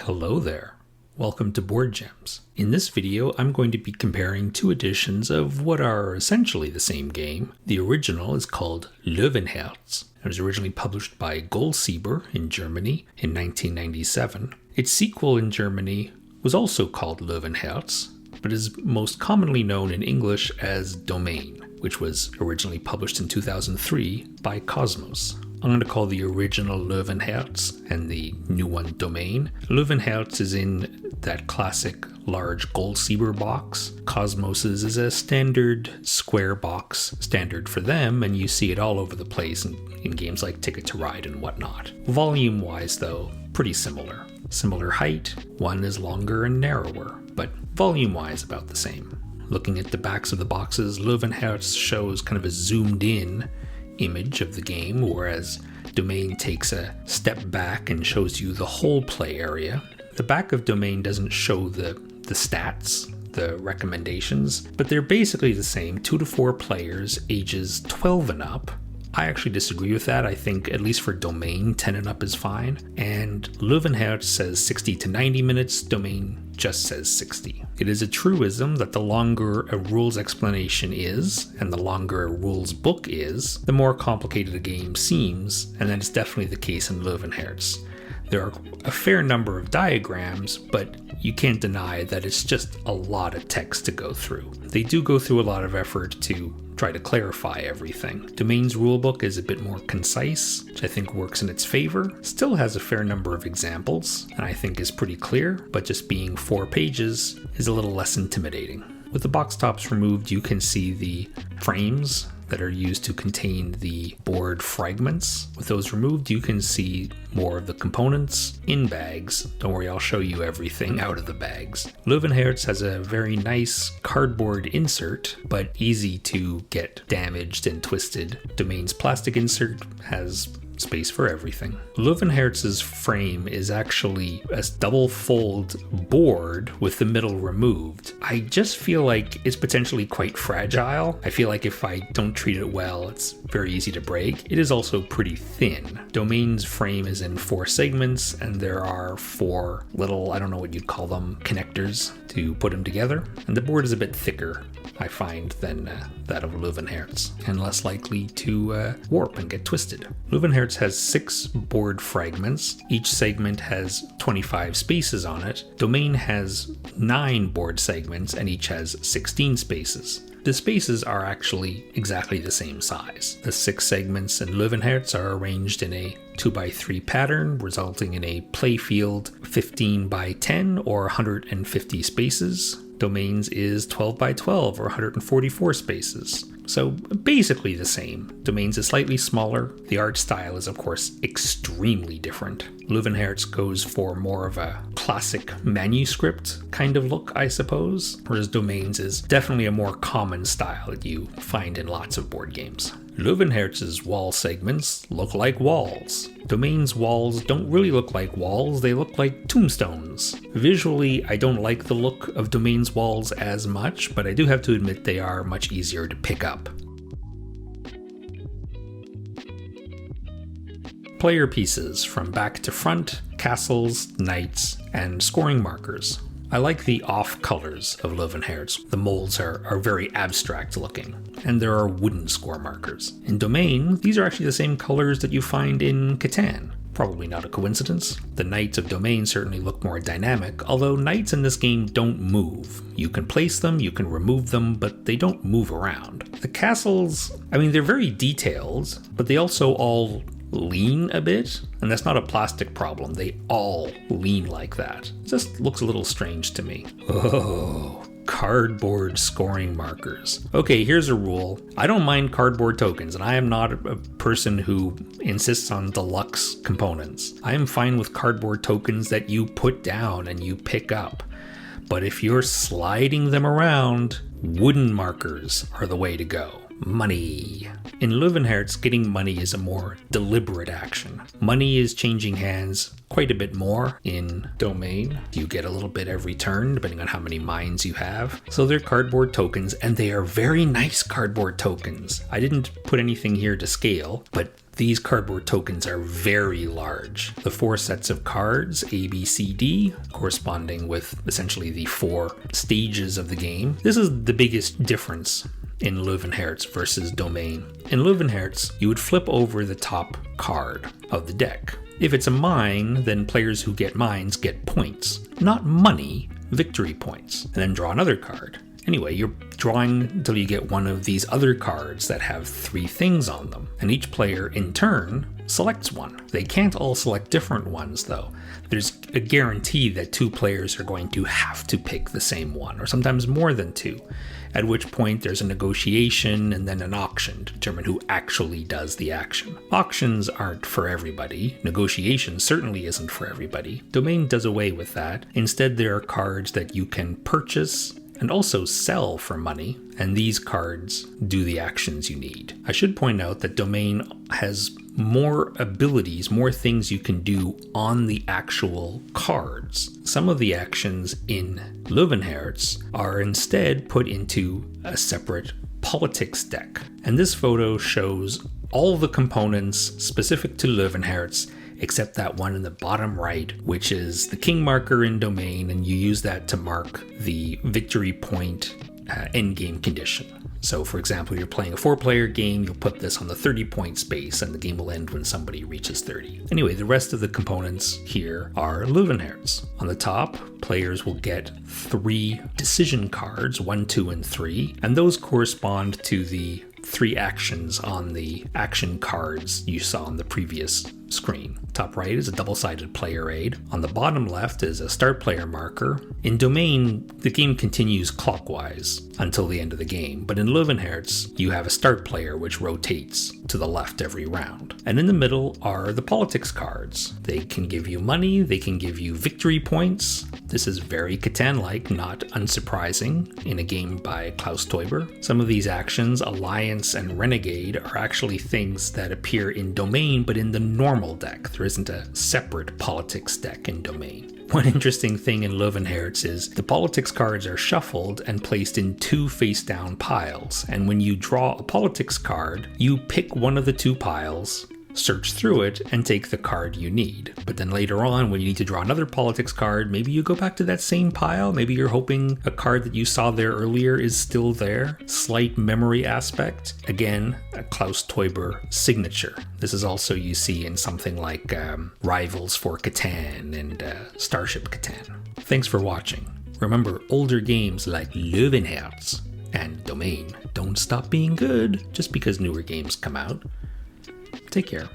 Hello there. Welcome to Board Gems. In this video, I'm going to be comparing two editions of what are essentially the same game. The original is called Löwenherz. It was originally published by Goldsieber in Germany in 1997. Its sequel in Germany was also called Löwenherz, but is most commonly known in English as Domaine, which was originally published in 2003 by Kosmos. I'm going to call the original Löwenherz and the new one Domaine. Löwenherz is in that classic large Goldsieber box. Kosmos's is a standard square box, standard for them, and you see it all over the place in games like Ticket to Ride and whatnot. Volume-wise, though, pretty similar. Similar height, one is longer and narrower, but volume-wise about the same. Looking at the backs of the boxes, Löwenherz shows kind of a zoomed-in image of the game, whereas Domaine takes a step back and shows you the whole play area. The back of Domaine doesn't show the stats, the recommendations, but they're basically the same, 2 to 4 players, ages 12 and up. I actually disagree with that. I think, at least for Domaine, 10 and up is fine. And Löwenherz says 60 to 90 minutes, Domaine just says 60. It is a truism that the longer a rules explanation is, and the longer a rules book is, the more complicated a game seems, and that is definitely the case in Löwenherz. There are a fair number of diagrams, but you can't deny that it's just a lot of text to go through. They do go through a lot of effort to try to clarify everything. Domaine's rulebook is a bit more concise, which I think works in its favor. Still has a fair number of examples, and I think is pretty clear, but just being 4 pages is a little less intimidating. With the box tops removed, you can see the frames that are used to contain the board fragments. With those removed, you can see more of the components in bags. Don't worry, I'll show you everything out of the bags. Löwenherz has a very nice cardboard insert, but easy to get damaged and twisted. Domaine's plastic insert has space for everything. Löwenherz's frame is actually a double fold board with the middle removed. I just feel like it's potentially quite fragile. I feel like if I don't treat it well, it's very easy to break. It is also pretty thin. Domaine's frame is in 4 segments, and there are 4 little, I don't know what you'd call them, connectors to put them together. And the board is a bit thicker, I find, than that of Löwenherz, and less likely to warp and get twisted. Löwenherz has 6 board fragments. Each segment has 25 spaces on it. Domaine has 9 board segments, and each has 16 spaces. The spaces are actually exactly the same size. The 6 segments in Löwenherz are arranged in a 2x3 pattern, resulting in a playfield 15 by 10 or 150 spaces. Domaine's is 12 by 12 or 144 spaces. So basically the same. Domaine's is slightly smaller. The art style is, of course, extremely different. Löwenherz goes for more of a classic manuscript kind of look, I suppose, whereas Domaine's is definitely a more common style that you find in lots of board games. Löwenherz's wall segments look like walls. Domaine's walls don't really look like walls, they look like tombstones. Visually, I don't like the look of Domaine's walls as much, but I do have to admit they are much easier to pick up. Player pieces from back to front, castles, knights, and scoring markers. I like the off colors of Löwenherz. The molds are very abstract looking, and there are wooden score markers. In Domaine, these are actually the same colors that you find in Catan. Probably not a coincidence. The knights of Domaine certainly look more dynamic, although knights in this game don't move. You can place them, you can remove them, but they don't move around. The castles, they're very detailed, but they also all lean a bit, and that's not a plastic problem. They all lean like that. It just looks a little strange to me. Oh, cardboard scoring markers. Okay, here's a rule. I don't mind cardboard tokens, and I am not a person who insists on deluxe components. I am fine with cardboard tokens that you put down and you pick up. But if you're sliding them around, wooden markers are the way to go. Money. In Löwenherz, getting money is a more deliberate action. Money is changing hands quite a bit more in Domaine. You get a little bit every turn, depending on how many mines you have. So they're cardboard tokens, and they are very nice cardboard tokens. I didn't put anything here to scale, but These cardboard tokens are very large. The 4 sets of cards, A, B, C, D, corresponding with essentially the 4 stages of the game. This is the biggest difference in Löwenherz versus Domaine. In Löwenherz, you would flip over the top card of the deck. If it's a mine, then players who get mines get points, not money, victory points, and then draw another card. Anyway, you're drawing until you get one of these other cards that have 3 things on them, and each player in turn selects one. They can't all select different ones though. There's a guarantee that 2 players are going to have to pick the same one, or sometimes more than 2, at which point there's a negotiation and then an auction to determine who actually does the action. Auctions aren't for everybody. Negotiation certainly isn't for everybody. Domaine does away with that. Instead, there are cards that you can purchase and also sell for money, and these cards do the actions you need. I should point out that Domaine has more abilities, more things you can do on the actual cards. Some of the actions in Löwenherz are instead put into a separate politics deck. And this photo shows all the components specific to Löwenherz except that one in the bottom right, which is the king marker in Domaine, and you use that to mark the victory point endgame condition. So for example, you're playing a 4-player game, you'll put this on the 30-point space and the game will end when somebody reaches 30. Anyway, the rest of the components here are Löwenherz. On the top, players will get 3 decision cards, 1, 2, and 3, and those correspond to the 3 actions on the action cards you saw on the previous screen. Top right is a double-sided player aid. On the bottom left is a start player marker. In Domaine, the game continues clockwise until the end of the game, but in Löwenherz, you have a start player which rotates to the left every round. And in the middle are the politics cards. They can give you money, they can give you victory points. This is very Catan-like, not unsurprising, in a game by Klaus Teuber. Some of these actions, Alliance and Renegade, are actually things that appear in Domaine, but in the normal deck. There isn't a separate politics deck in Domaine. One interesting thing in Löwenherz is the politics cards are shuffled and placed in 2 face-down piles, and when you draw a politics card, you pick one of the 2 piles, search through it, and take the card you need. But then later on, when you need to draw another politics card, maybe you go back to that same pile, maybe you're hoping a card that you saw there earlier is still there. Slight memory aspect. Again, a Klaus Teuber signature. This is also you see in something like Rivals for Catan and Starship Catan. Thanks for watching. Remember, older games like Löwenherz and Domaine don't stop being good just because newer games come out. Take care.